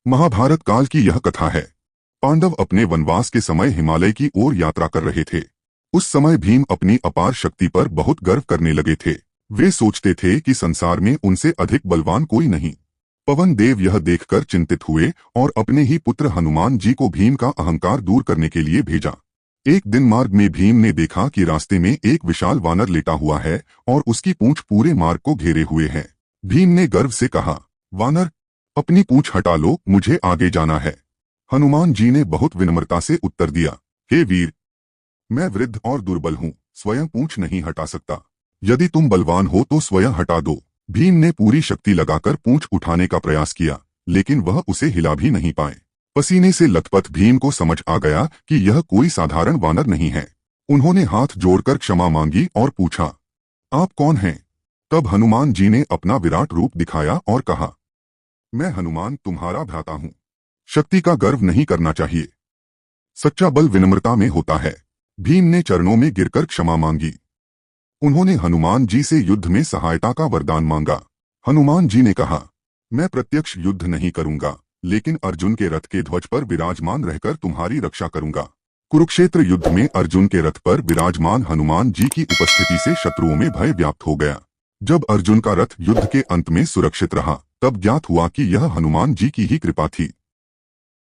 महाभारत काल की यह कथा है। पांडव अपने वनवास के समय हिमालय की ओर यात्रा कर रहे थे। उस समय भीम अपनी अपार शक्ति पर बहुत गर्व करने लगे थे। वे सोचते थे कि संसार में उनसे अधिक बलवान कोई नहीं। पवन देव यह देखकर चिंतित हुए और अपने ही पुत्र हनुमान जी को भीम का अहंकार दूर करने के लिए भेजा। एक दिन मार्ग में भीम ने देखा कि रास्ते में एक विशाल वानर लेटा हुआ है और उसकी पूंछ पूरे मार्ग को घेरे हुए है। भीम ने गर्व से कहा, वानर, अपनी पूंछ हटा लो, मुझे आगे जाना है। हनुमान जी ने बहुत विनम्रता से उत्तर दिया, हे वीर, मैं वृद्ध और दुर्बल हूँ, स्वयं पूंछ नहीं हटा सकता। यदि तुम बलवान हो तो स्वयं हटा दो। भीम ने पूरी शक्ति लगाकर पूंछ उठाने का प्रयास किया, लेकिन वह उसे हिला भी नहीं पाए। पसीने से लथपथ भीम को समझ आ गया कि यह कोई साधारण वानर नहीं है। उन्होंने हाथ जोड़कर क्षमा मांगी और पूछा, आप कौन हैं? तब हनुमान जी ने अपना विराट रूप दिखाया और कहा, मैं हनुमान तुम्हारा भ्राता हूँ। शक्ति का गर्व नहीं करना चाहिए। सच्चा बल विनम्रता में होता है। भीम ने चरणों में गिरकर क्षमा मांगी। उन्होंने हनुमान जी से युद्ध में सहायता का वरदान मांगा। हनुमान जी ने कहा, मैं प्रत्यक्ष युद्ध नहीं करूंगा, लेकिन अर्जुन के रथ के ध्वज पर विराजमान रहकर तुम्हारी रक्षा करूंगा। कुरुक्षेत्र युद्ध में अर्जुन के रथ पर विराजमान हनुमान जी की उपस्थिति से शत्रुओं में भय व्याप्त हो गया। जब अर्जुन का रथ युद्ध के अंत में सुरक्षित रहा, तब ज्ञात हुआ कि यह हनुमान जी की ही कृपा थी।